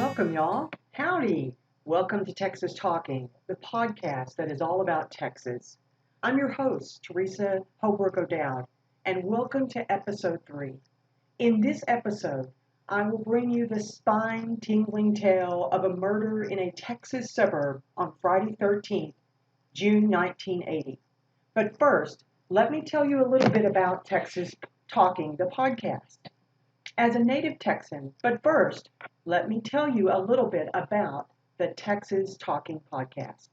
Welcome, y'all. Howdy. Welcome to Texas Talking, the podcast that is all about Texas. I'm your host, Teresa Holbrook O'Dowd, and welcome to episode 3. In this episode, I will bring you the spine-tingling tale of a murder in a Texas suburb on Friday 13th, June 1980. But first, let me tell you a little bit about Texas Talking, the podcast. As a native Texan, but first, let me tell you a little bit about the Texas Talking Podcast.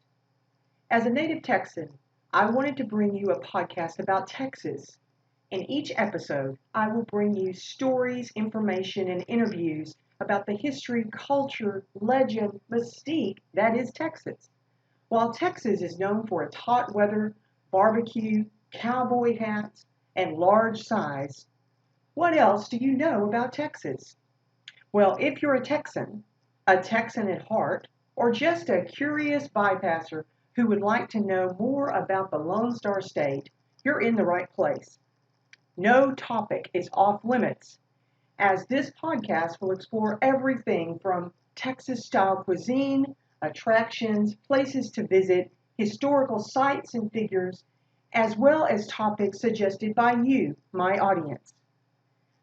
As a native Texan, I wanted to bring you a podcast about Texas. In each episode, I will bring you stories, information, and interviews about the history, culture, legend, mystique that is Texas. While Texas is known for its hot weather, barbecue, cowboy hats, and large size, what else do you know about Texas? Well, if you're a Texan at heart, or just a curious bypasser who would like to know more about the Lone Star State, you're in the right place. No topic is off limits, as this podcast will explore everything from Texas-style cuisine, attractions, places to visit, historical sites and figures, as well as topics suggested by you, my audience.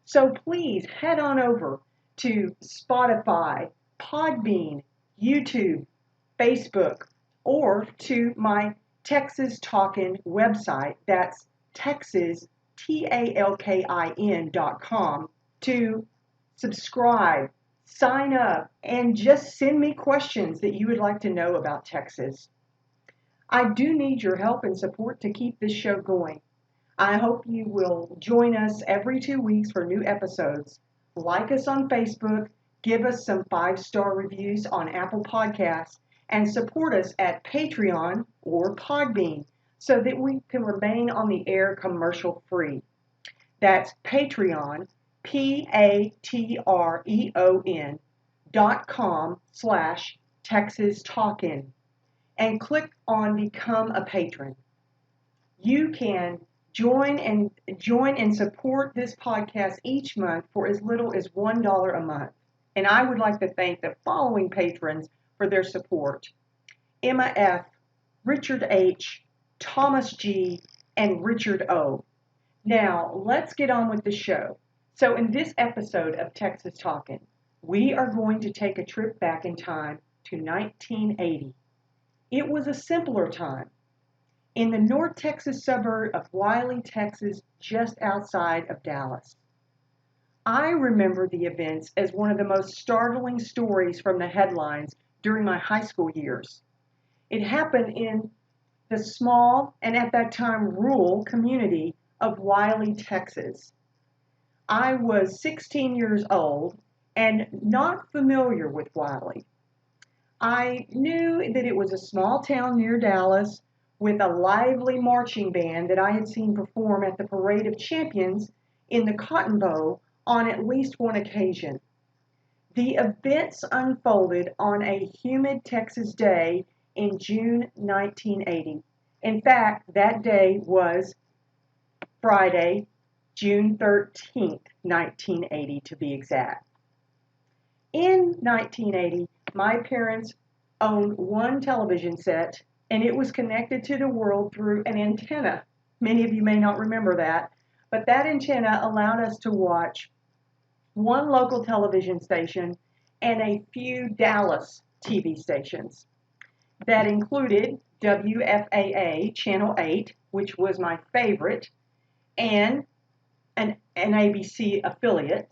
So please head on over to Spotify, Podbean, YouTube, Facebook, or to my Texas Talkin website. That's Texas, TALKIN.com to subscribe, sign up, and just send me questions that you would like to know about Texas. I do need your help and support to keep this show going. I hope you will join us every 2 weeks for new episodes. Like us on Facebook, give us some 5-star reviews on Apple Podcasts, and support us at Patreon or Podbean so that we can remain on the air commercial free. That's Patreon, patreon.com/Texas Talkin, and click on Become a Patron. You can join and support this podcast each month for as little as $1 a month. And I would like to thank the following patrons for their support: Emma F., Richard H., Thomas G., and Richard O. Now, let's get on with the show. So in this episode of Texas Talkin', we are going to take a trip back in time to 1980. It was a simpler time. In the North Texas suburb of Wylie, Texas, just outside of Dallas. I remember the events as one of the most startling stories from the headlines during my high school years. It happened in the small and at that time rural community of Wylie, Texas. I was 16 years old and not familiar with Wylie. I knew that it was a small town near Dallas with a lively marching band that I had seen perform at the Parade of Champions in the Cotton Bowl on at least one occasion. The events unfolded on a humid Texas day in June 1980. In fact, that day was Friday, June 13th, 1980 to be exact. In 1980, my parents owned one television set, and it was connected to the world through an antenna. Many of you may not remember that, but that antenna allowed us to watch one local television station and a few Dallas TV stations. That included WFAA Channel 8, which was my favorite, and an ABC affiliate,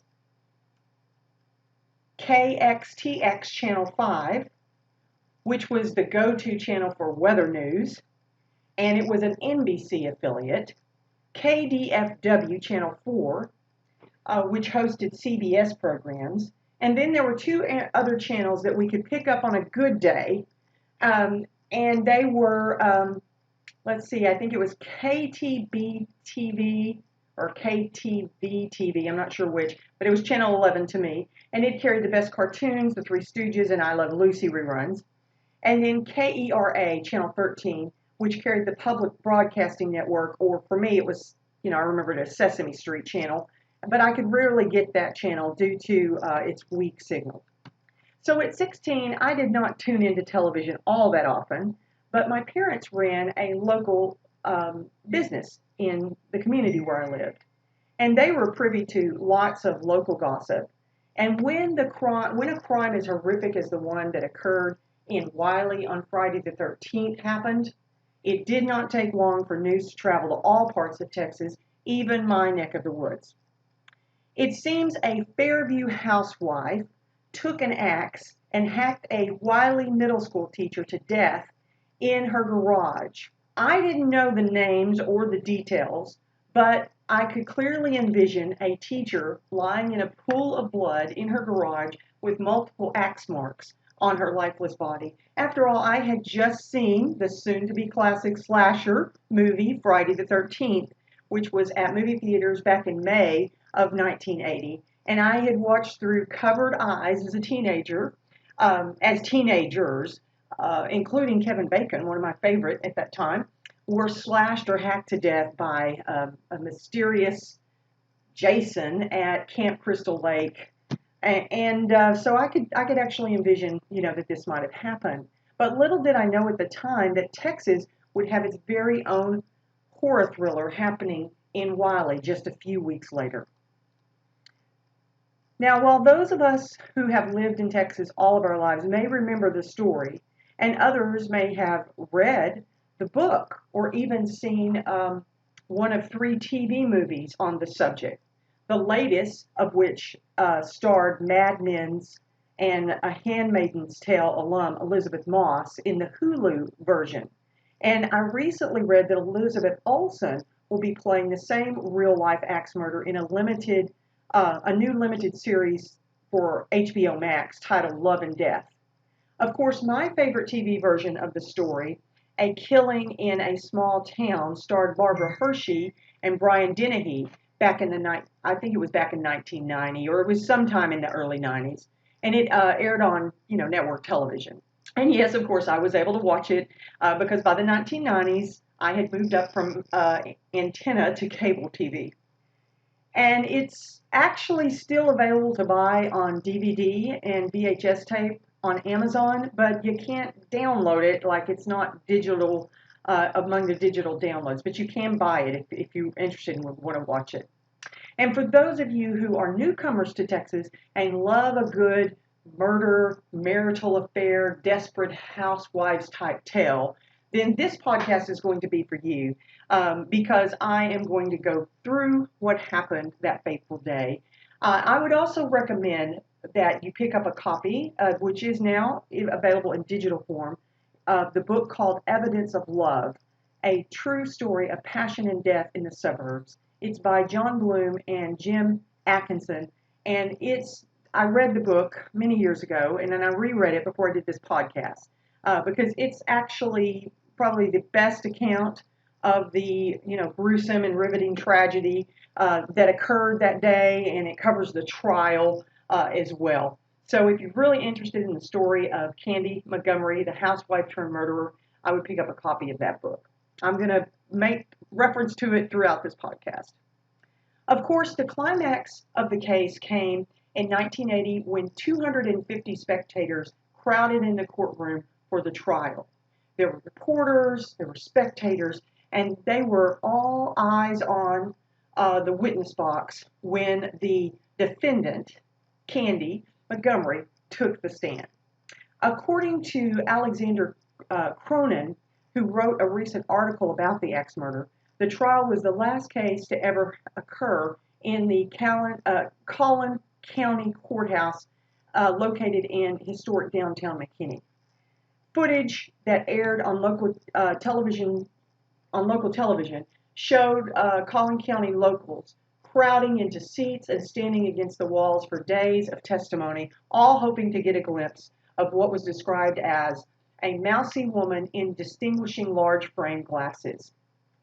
KXTX Channel 5, which was the go-to channel for weather news, and it was an NBC affiliate, KDFW Channel 4, which hosted CBS programs, and then there were 2 other channels that we could pick up on a good day, and they were, I think it was KTB TV or KTV TV, I'm not sure which, but it was Channel 11 to me, and it carried the best cartoons, the Three Stooges, and I Love Lucy reruns. And then KERA, Channel 13, which carried the Public Broadcasting Network, or for me it was, I remember it as Sesame Street channel, but I could rarely get that channel due to its weak signal. So at 16, I did not tune into television all that often, but my parents ran a local business in the community where I lived. And they were privy to lots of local gossip. And when a crime as horrific as the one that occurred in Wiley on Friday the 13th happened, it did not take long for news to travel to all parts of Texas, even my neck of the woods. It seems a Fairview housewife took an axe and hacked a Wiley middle school teacher to death in her garage. I didn't know the names or the details, but I could clearly envision a teacher lying in a pool of blood in her garage with multiple axe marks on her lifeless body. After all, I had just seen the soon-to-be classic slasher movie Friday the 13th, which was at movie theaters back in May of 1980, and I had watched through covered eyes as a teenager, as teenagers, including Kevin Bacon, one of my favorite at that time, were slashed or hacked to death by a mysterious Jason at Camp Crystal Lake. And so I could actually envision, that this might have happened. But little did I know at the time that Texas would have its very own horror thriller happening in Wiley just a few weeks later. Now, while those of us who have lived in Texas all of our lives may remember the story, and others may have read the book or even seen one of 3 TV movies on the subject, the latest of which starred Mad Men's and A Handmaid's Tale alum Elizabeth Moss in the Hulu version. And I recently read that Elizabeth Olsen will be playing the same real-life axe murder in a new limited series for HBO Max titled Love and Death. Of course, my favorite TV version of the story, A Killing in a Small Town, starred Barbara Hershey and Brian Dennehy back in I think it was back in 1990, or it was sometime in the early 90s, and it aired on network television. And yes, of course, I was able to watch it because by the 1990s, I had moved up from antenna to cable TV. And it's actually still available to buy on DVD and VHS tape on Amazon, but you can't download it, like it's not digital among the digital downloads, but you can buy it if you're interested and want to watch it. And for those of you who are newcomers to Texas and love a good murder, marital affair, desperate housewives type tale, then this podcast is going to be for you because I am going to go through what happened that fateful day. I would also recommend that you pick up a copy, which is now available in digital form, of the book called Evidence of Love, A True Story of Passion and Death in the Suburbs. It's by John Bloom and Jim Atkinson, and I read the book many years ago, and then I reread it before I did this podcast because it's actually probably the best account of the gruesome and riveting tragedy that occurred that day, and it covers the trial as well. So if you're really interested in the story of Candy Montgomery, the housewife turned murderer, I would pick up a copy of that book. I'm going to make reference to it throughout this podcast. Of course, the climax of the case came in 1980 when 250 spectators crowded in the courtroom for the trial. There were reporters, there were spectators, and they were all eyes on the witness box when the defendant, Candy Montgomery, took the stand. According to Alexander Cronin, who wrote a recent article about the axe murder, the trial was the last case to ever occur in the Collin County Courthouse located in historic downtown McKinney. Footage that aired on local television showed Collin County locals crowding into seats and standing against the walls for days of testimony, all hoping to get a glimpse of what was described as a mousy woman in distinguishing large frame glasses.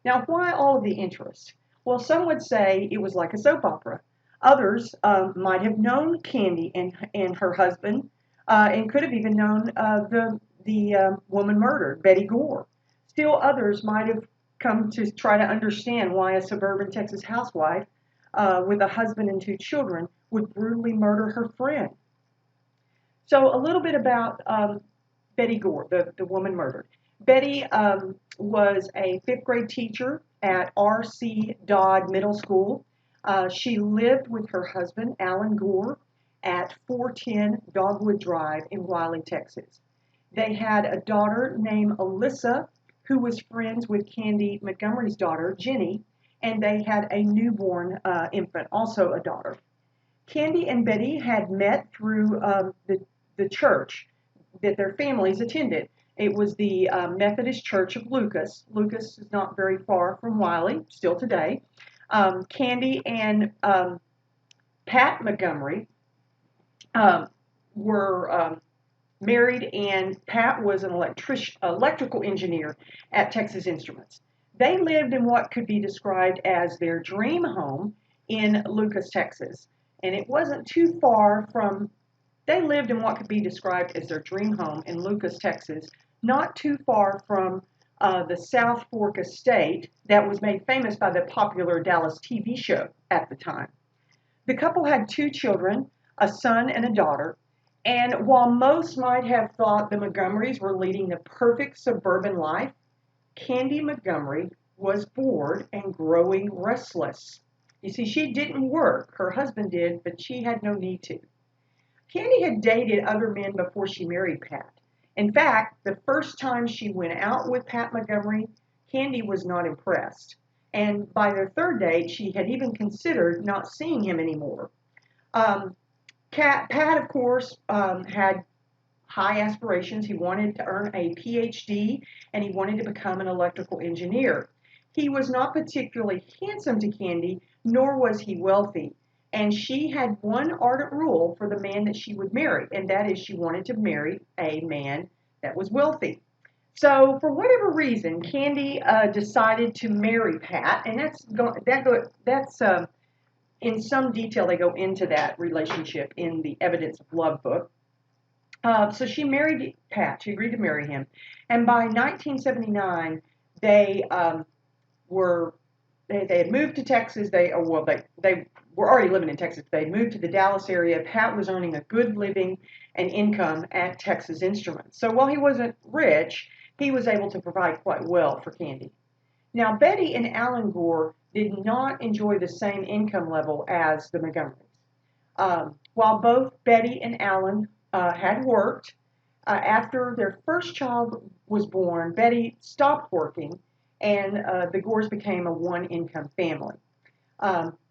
Now, why all of the interest? Well, some would say it was like a soap opera. Others might have known Candy and her husband, and could have even known the woman murdered, Betty Gore. Still others might have come to try to understand why a suburban Texas housewife with a husband and 2 children would brutally murder her friend. So a little bit about Betty Gore, the woman murdered. Betty was a fifth grade teacher at R.C. Dodd Middle School. She lived with her husband, Alan Gore, at 410 Dogwood Drive in Wiley, Texas. They had a daughter named Alyssa, who was friends with Candy Montgomery's daughter, Jenny, and they had a newborn infant, also a daughter. Candy and Betty had met through the church that their families attended. It was the Methodist Church of Lucas. Lucas is not very far from Wiley, still today. Candy and Pat Montgomery were married, and Pat was an electrical engineer at Texas Instruments. They lived in what could be described as their dream home in Lucas, Texas. And it wasn't too far from, they lived in what could be described as their dream home in Lucas, Texas, not too far from the South Fork estate that was made famous by the popular Dallas TV show at the time. The couple had 2 children, a son and a daughter, and while most might have thought the Montgomerys were leading the perfect suburban life, Candy Montgomery was bored and growing restless. You see, she didn't work. Her husband did, but she had no need to. Candy had dated other men before she married Pat. In fact, the first time she went out with Pat Montgomery, Candy was not impressed. And by their third date, she had even considered not seeing him anymore. Pat, of course, had high aspirations. He wanted to earn a PhD, and he wanted to become an electrical engineer. He was not particularly handsome to Candy, nor was he wealthy. And she had one ardent rule for the man that she would marry, and that is she wanted to marry a man that was wealthy. So for whatever reason, Candy decided to marry Pat, and that's in some detail they go into that relationship in the Evidence of Love book. So she married Pat. She agreed to marry him, and by 1979 they had moved to Texas. They were already living in Texas. They moved to the Dallas area. Pat was earning a good living and income at Texas Instruments. So while he wasn't rich, he was able to provide quite well for Candy. Now, Betty and Alan Gore did not enjoy the same income level as the Montgomerys. While both Betty and Alan had worked, after their first child was born, Betty stopped working, and the Gores became a one-income family.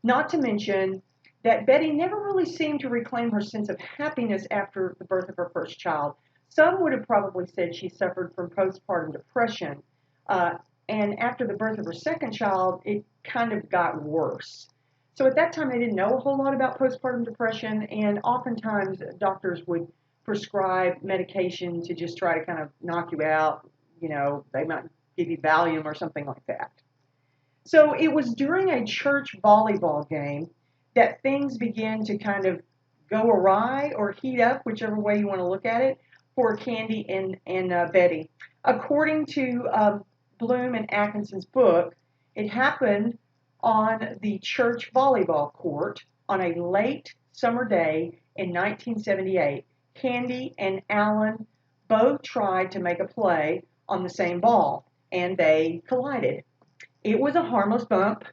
Not to mention that Betty never really seemed to reclaim her sense of happiness after the birth of her first child. Some would have probably said she suffered from postpartum depression, and after the birth of her second child, it kind of got worse. So at that time, they didn't know a whole lot about postpartum depression, and oftentimes doctors would prescribe medication to just try to kind of knock you out. You know, they might give you Valium or something like that. So it was during a church volleyball game that things began to kind of go awry or heat up, whichever way you want to look at it, for Candy and Betty. According to Bloom and Atkinson's book, it happened on the church volleyball court on a late summer day in 1978. Candy and Alan both tried to make a play on the same ball, and they collided. It was a harmless bump,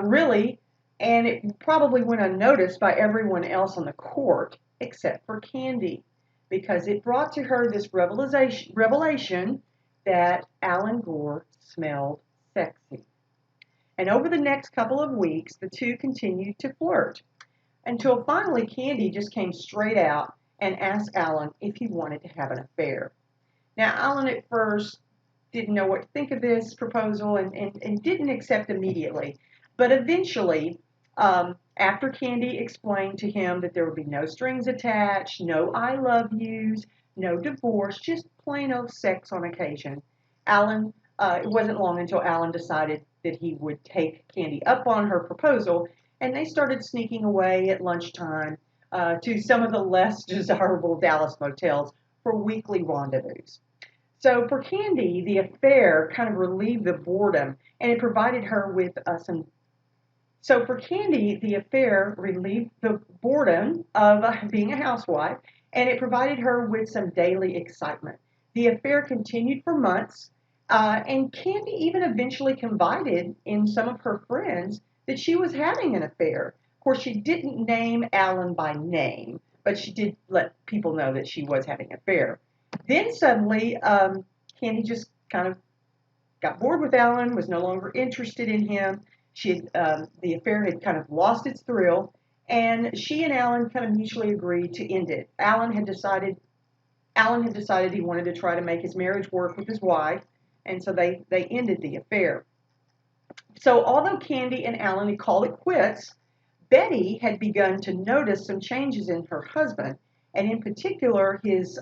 really, and it probably went unnoticed by everyone else on the court except for Candy, because it brought to her this revelation that Alan Gore smelled sexy. And over the next couple of weeks, the two continued to flirt, until finally Candy just came straight out and asked Alan if he wanted to have an affair. Now, Alan at first didn't know what to think of this proposal and didn't accept immediately. But eventually, after Candy explained to him that there would be no strings attached, no I love yous, no divorce, just plain old sex on occasion, it wasn't long until Alan decided that he would take Candy up on her proposal, and they started sneaking away at lunchtime to some of the less desirable Dallas motels for weekly rendezvous. So for Candy, the affair kind of relieved the boredom, and it provided her with So for Candy, the affair relieved the boredom of being a housewife, and it provided her with some daily excitement. The affair continued for months, and Candy even eventually confided in some of her friends that she was having an affair. Of course, she didn't name Alan by name, but she did let people know that she was having an affair. Then suddenly, Candy just kind of got bored with Alan, was no longer interested in him. The affair had kind of lost its thrill, and she and Alan kind of mutually agreed to end it. Alan had decided he wanted to try to make his marriage work with his wife, and so they ended the affair. So although Candy and Alan had called it quits, Betty had begun to notice some changes in her husband, and in particular his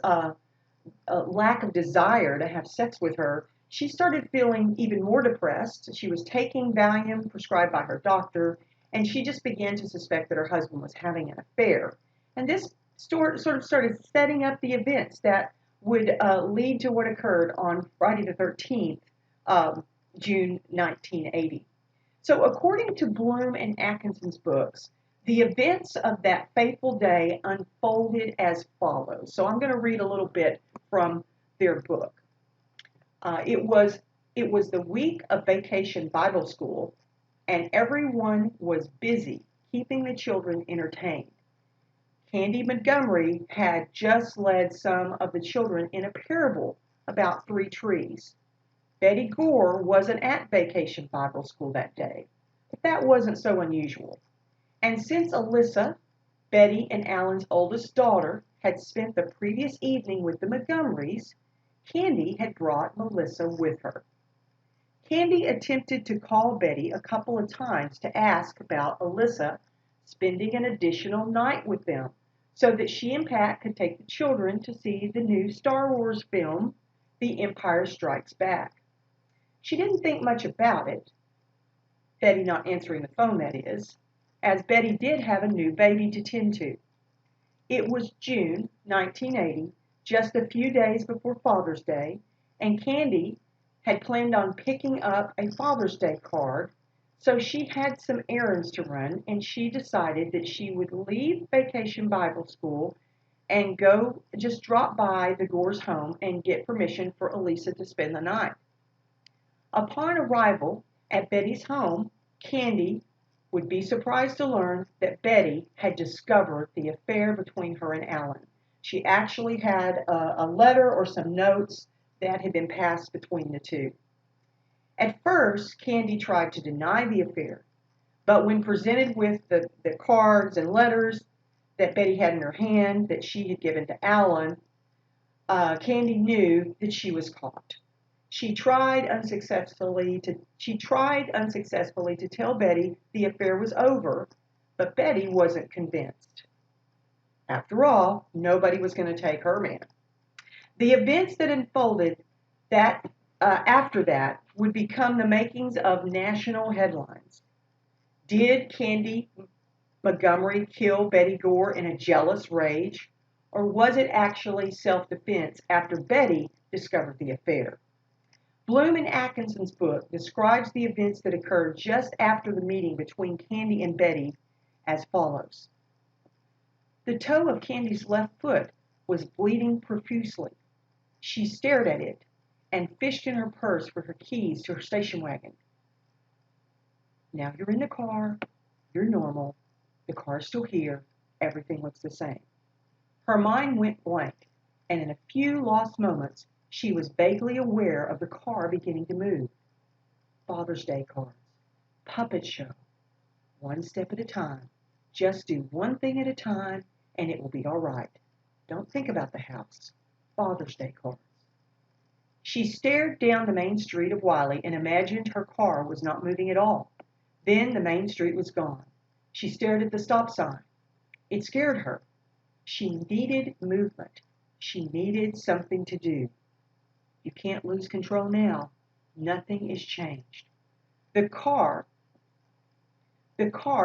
lack of desire to have sex with her. She started feeling even more depressed. She was taking Valium prescribed by her doctor, and she just began to suspect that her husband was having an affair. And this sort of started setting up the events that would lead to what occurred on Friday the 13th, June 1980. So according to Bloom and Atkinson's books, the events of that fateful day unfolded as follows. So I'm going to read a little bit from their book. It was the week of vacation Bible school, and everyone was busy keeping the children entertained. Candy Montgomery had just led some of the children in a parable about 3 trees. Betty Gore wasn't at vacation Bible school that day, but that wasn't so unusual. And since Alyssa, Betty and Alan's oldest daughter, had spent the previous evening with the Montgomerys, Candy had brought Melissa with her. Candy attempted to call Betty a couple of times to ask about Alyssa spending an additional night with them so that she and Pat could take the children to see the new Star Wars film, The Empire Strikes Back. She didn't think much about it, Betty not answering the phone, that is, as Betty did have a new baby to tend to. It was June 1980, just a few days before Father's Day, and Candy had planned on picking up a Father's Day card, so she had some errands to run, and she decided that she would leave Vacation Bible School and go just drop by the Gore's home and get permission for Elisa to spend the night. Upon arrival at Betty's home, Candy would be surprised to learn that Betty had discovered the affair between her and Alan. She actually had a letter or some notes that had been passed between the two. At first, Candy tried to deny the affair, but when presented with the cards and letters that Betty had in her hand that she had given to Alan, Candy knew that she was caught. She tried unsuccessfully to tell Betty the affair was over, but Betty wasn't convinced. After all, nobody was going to take her man. The events that unfolded after that would become the makings of national headlines. Did Candy Montgomery kill Betty Gore in a jealous rage, or was it actually self-defense after Betty discovered the affair? Bloom and Atkinson's book describes the events that occurred just after the meeting between Candy and Betty as follows. The toe of Candy's left foot was bleeding profusely. She stared at it and fished in her purse for her keys to her station wagon. Now you're in the car, you're normal, the car's still here, everything looks the same. Her mind went blank, and in a few lost moments, she was vaguely aware of the car beginning to move. Father's Day cards, puppet show, one step at a time. Just do one thing at a time, and it will be all right. Don't think about the house. Father's Day cards. She stared down the main street of Wiley and imagined her car was not moving at all. Then the main street was gone. She stared at the stop sign. It scared her. She needed movement. She needed something to do. You can't lose control now. Nothing is changed. The car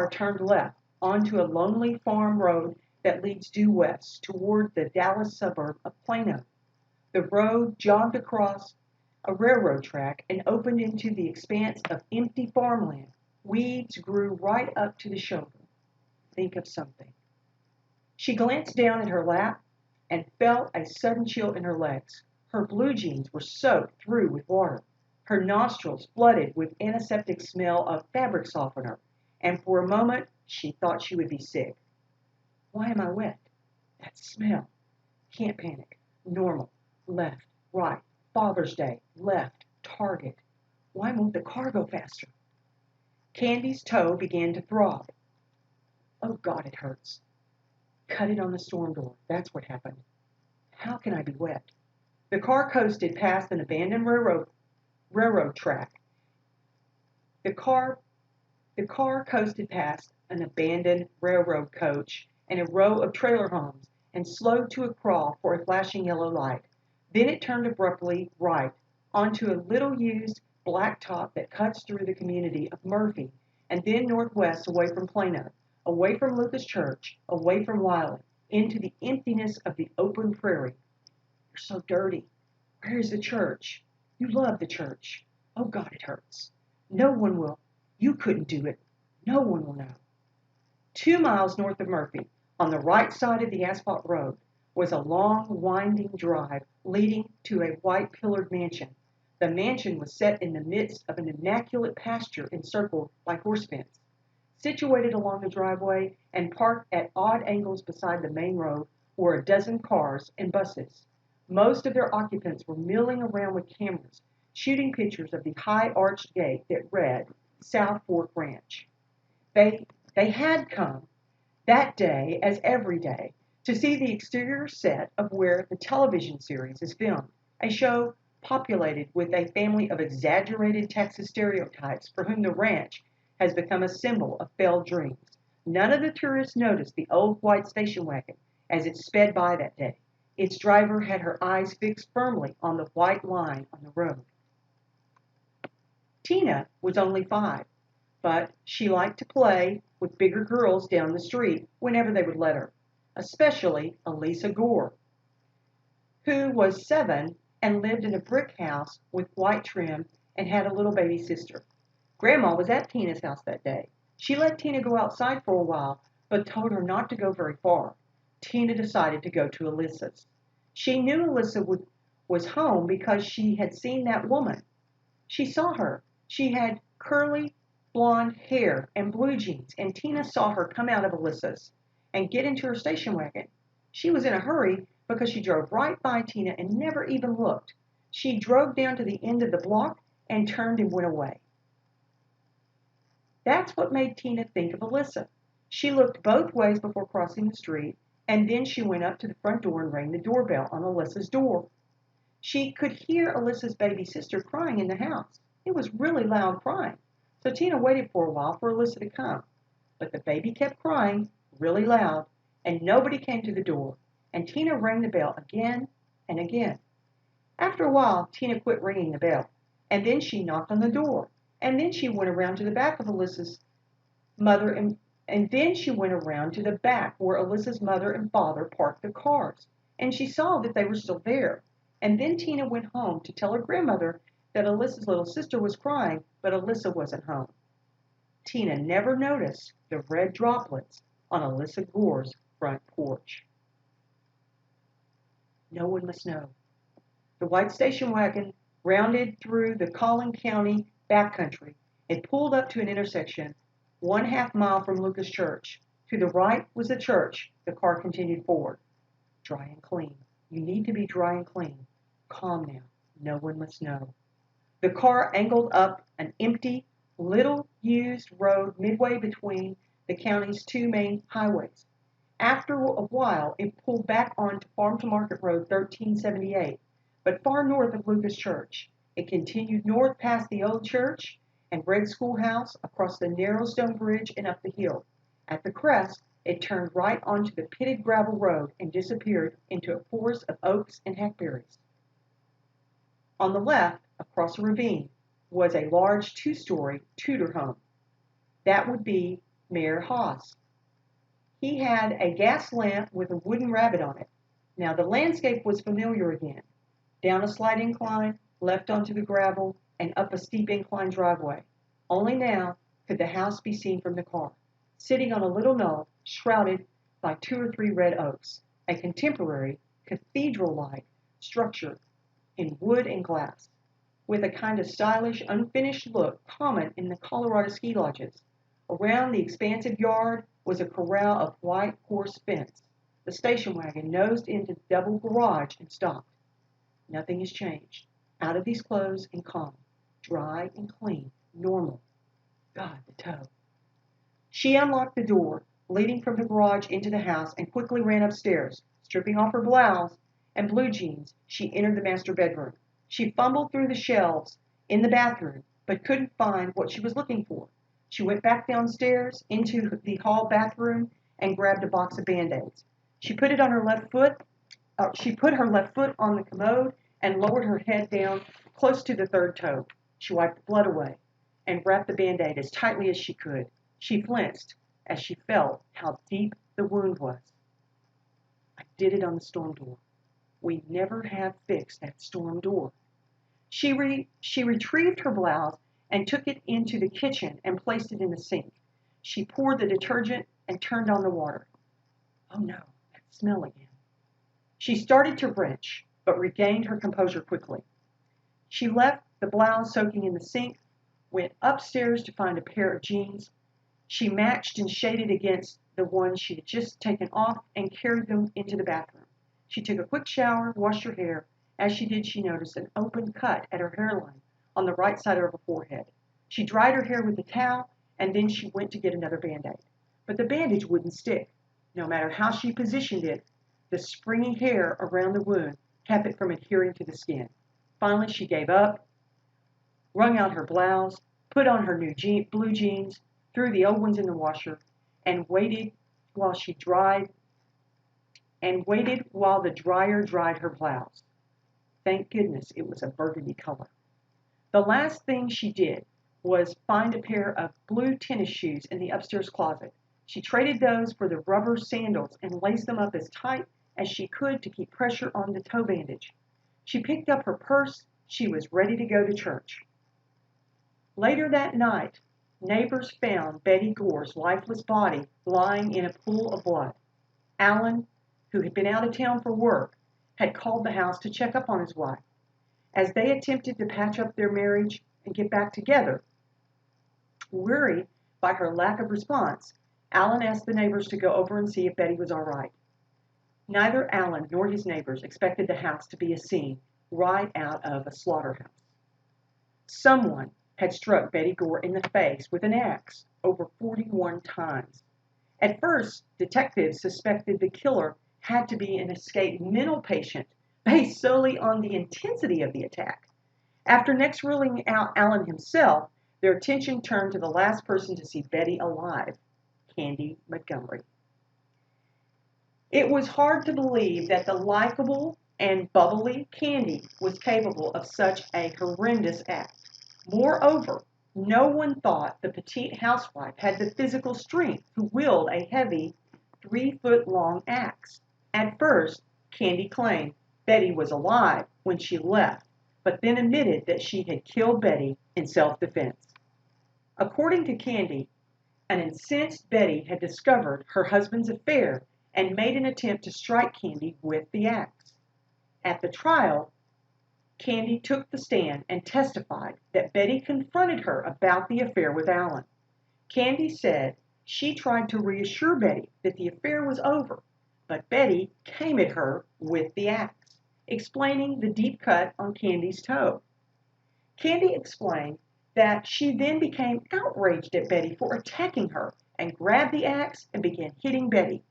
turned left onto a lonely farm road that leads due west toward the Dallas suburb of Plano. The road jogged across a railroad track and opened into the expanse of empty farmland. Weeds grew right up to the shoulder. Think of something. She glanced down at her lap. and felt a sudden chill in her legs. Her blue jeans were soaked through with water. Her nostrils flooded with antiseptic smell of fabric softener, and for a moment she thought she would be sick. Why am I wet? That smell. Can't panic. Normal. Left. Right. Father's Day. Left. Target. Why won't the car go faster? Candy's toe began to throb. Oh, God, it hurts. Cut it on the storm door. That's what happened. How can I be wet? The car coasted past an abandoned railroad track. The car coasted past an abandoned railroad coach and a row of trailer homes and slowed to a crawl for a flashing yellow light. Then it turned abruptly right onto a little-used blacktop that cuts through the community of Murphy and then northwest away from Plano, away from Lucas Church, away from Wiley, into the emptiness of the open prairie. You're so dirty. Where is the church? You love the church. Oh, God, it hurts. No one will. You couldn't do it. No one will know. 2 miles north of Murphy, on the right side of the asphalt road, was a long, winding drive leading to a white-pillared mansion. The mansion was set in the midst of an immaculate pasture encircled by horse fence. Situated along the driveway and parked at odd angles beside the main road were a dozen cars and buses. Most of their occupants were milling around with cameras, shooting pictures of the high arched gate that read South Fork Ranch. They had come that day, as every day, to see the exterior set of where the television series is filmed, a show populated with a family of exaggerated Texas stereotypes for whom the ranch has become a symbol of failed dreams. None of the tourists noticed the old white station wagon as it sped by that day. Its driver had her eyes fixed firmly on the white line on the road. Tina was only 5, but she liked to play with bigger girls down the street whenever they would let her, especially Elisa Gore, who was 7 and lived in a brick house with white trim and had a little baby sister. Grandma was at Tina's house that day. She let Tina go outside for a while, but told her not to go very far. Tina decided to go to Elisa's. She knew Elisa was home because she had seen that woman. She saw her. She had curly blonde hair and blue jeans, and Tina saw her come out of Elisa's and get into her station wagon. She was in a hurry because she drove right by Tina and never even looked. She drove down to the end of the block and turned and went away. That's what made Tina think of Elisa. She looked both ways before crossing the street, and then she went up to the front door and rang the doorbell on Elisa's door. She could hear Elisa's baby sister crying in the house. It was really loud crying, so Tina waited for a while for Elisa to come. But the baby kept crying really loud, and nobody came to the door, and Tina rang the bell again and again. After a while, Tina quit ringing the bell, and then she knocked on the door, and then she went around to the back of Elisa's mother and then she went around to the back where Elisa's mother and father parked the cars, and she saw that they were still there. And then Tina went home to tell her grandmother that Elisa's little sister was crying, but Elisa wasn't home. Tina never noticed the red droplets on Elisa Gore's front porch. No one must know. The white station wagon rounded through the Collin County backcountry. It pulled up to an intersection 1/2 mile from Lucas Church. To the right was the church. The car continued forward. Dry and clean. You need to be dry and clean. Calm now. No one must know. The car angled up an empty, little-used road midway between the county's 2 main highways. After a while, it pulled back onto Farm to Market Road 1378, but far north of Lucas Church. It continued north past the old church and red schoolhouse, across the narrow stone bridge and up the hill. At the crest, it turned right onto the pitted gravel road and disappeared into a forest of oaks and hackberries. On the left, across a ravine, was a large 2-story Tudor home. That would be Mayor Haas. He had a gas lamp with a wooden rabbit on it. Now the landscape was familiar again. Down a slight incline, left onto the gravel, and up a steep incline driveway. Only now could the house be seen from the car, sitting on a little knoll shrouded by 2 or 3 red oaks, a contemporary cathedral-like structure in wood and glass, with a kind of stylish, unfinished look common in the Colorado ski lodges. Around the expansive yard was a corral of white horse fence. The station wagon nosed into the double garage and stopped. Nothing has changed. Out of these clothes and calm, dry and clean, normal. God, the toe. She unlocked the door leading from the garage into the house and quickly ran upstairs. Stripping off her blouse and blue jeans, she entered the master bedroom. She fumbled through the shelves in the bathroom, but couldn't find what she was looking for. She went back downstairs into the hall bathroom and grabbed a box of Band-Aids. She put her left foot on the commode and lowered her head down close to the third toe. She wiped the blood away and wrapped the Band-Aid as tightly as she could. She flinched as she felt how deep the wound was. I did it on the storm door. We never have fixed that storm door. She retrieved her blouse and took it into the kitchen and placed it in the sink. She poured the detergent and turned on the water. Oh no, that smell again. She started to wrench, but regained her composure quickly. She left the blouse soaking in the sink, went upstairs to find a pair of jeans. She matched and shaded against the ones she had just taken off and carried them into the bathroom. She took a quick shower, washed her hair. As she did, she noticed an open cut at her hairline on the right side of her forehead. She dried her hair with a towel, and then she went to get another Band-Aid. But the bandage wouldn't stick. No matter how she positioned it, the springy hair around the wound kept it from adhering to the skin. Finally, she gave up, wrung out her blouse, put on her new blue jeans, threw the old ones in the washer, and waited while the dryer dried her blouse. Thank goodness it was a burgundy color. The last thing she did was find a pair of blue tennis shoes in the upstairs closet. She traded those for the rubber sandals and laced them up as tight as she could to keep pressure on the toe bandage. She picked up her purse. She was ready to go to church. Later that night, neighbors found Betty Gore's lifeless body lying in a pool of blood. Alan, who had been out of town for work, had called the house to check up on his wife. As they attempted to patch up their marriage and get back together, worried by her lack of response, Alan asked the neighbors to go over and see if Betty was all right. Neither Alan nor his neighbors expected the house to be a scene right out of a slaughterhouse. Someone had struck Betty Gore in the face with an axe over 41 times. At first, detectives suspected the killer had to be an escaped mental patient based solely on the intensity of the attack. After next ruling out Alan himself, their attention turned to the last person to see Betty alive, Candy Montgomery. It was hard to believe that the likable and bubbly Candy was capable of such a horrendous act. Moreover, no one thought the petite housewife had the physical strength to wield a heavy 3-foot-long axe. At first, Candy claimed Betty was alive when she left, but then admitted that she had killed Betty in self-defense. According to Candy, an incensed Betty had discovered her husband's affair and made an attempt to strike Candy with the axe. At the trial, Candy took the stand and testified that Betty confronted her about the affair with Alan. Candy said she tried to reassure Betty that the affair was over, but Betty came at her with the axe, explaining the deep cut on Candy's toe. Candy explained that she then became outraged at Betty for attacking her and grabbed the axe and began hitting Betty.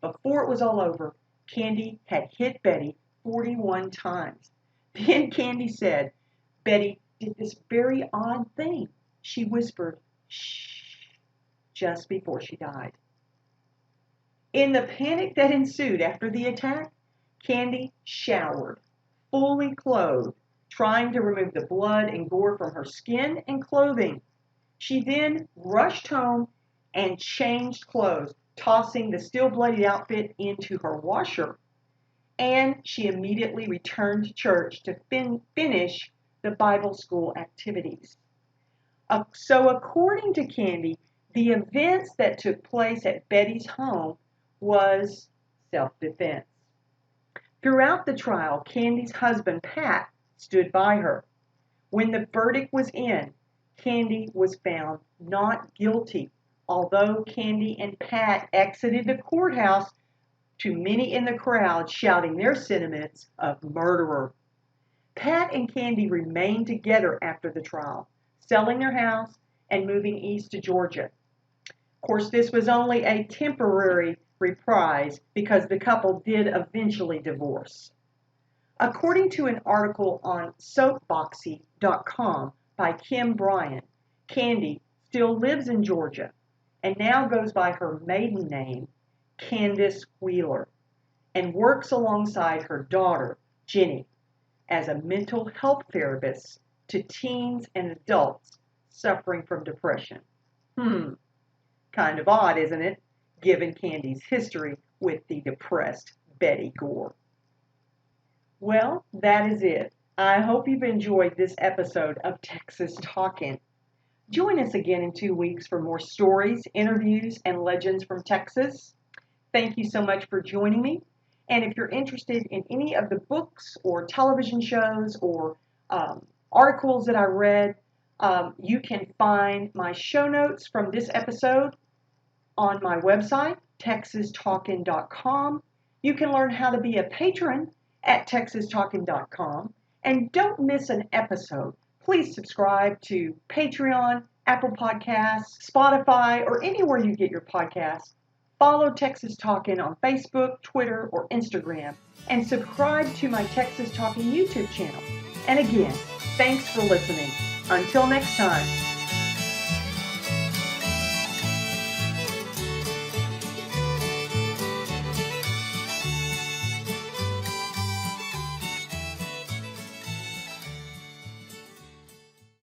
Before it was all over, Candy had hit Betty 41 times. Then Candy said Betty did this very odd thing. She whispered, "Shh," just before she died. In the panic that ensued after the attack, Candy showered, fully clothed, trying to remove the blood and gore from her skin and clothing. She then rushed home and changed clothes, tossing the still bloody outfit into her washer. And she immediately returned to church to finish the Bible school activities. So according to Candy, the events that took place at Betty's home was self-defense. Throughout the trial, Candy's husband, Pat, stood by her. When the verdict was in, Candy was found not guilty, although Candy and Pat exited the courthouse, to many in the crowd shouting their sentiments of murderer. Pat and Candy remained together after the trial, selling their house and moving east to Georgia. Of course, this was only a temporary reprise because the couple did eventually divorce. According to an article on soapboxy.com by Kim Bryan, Candy still lives in Georgia and now goes by her maiden name, Candace Wheeler, and works alongside her daughter, Jenny, as a mental health therapist to teens and adults suffering from depression. Kind of odd, isn't it, given Candy's history with the depressed Betty Gore. Well, that is it. I hope you've enjoyed this episode of Texas Talkin. Join us again in 2 weeks for more stories, interviews, and legends from Texas. Thank you so much for joining me. And if you're interested in any of the books or television shows or articles that I read, you can find my show notes from this episode on my website, texastalkin.com. You can learn how to be a patron at texastalkin.com. And don't miss an episode. Please subscribe to Patreon, Apple Podcasts, Spotify, or anywhere you get your podcasts. Follow Texas Talkin on Facebook, Twitter, or Instagram, and subscribe to my Texas Talkin YouTube channel. And again, thanks for listening. Until next time.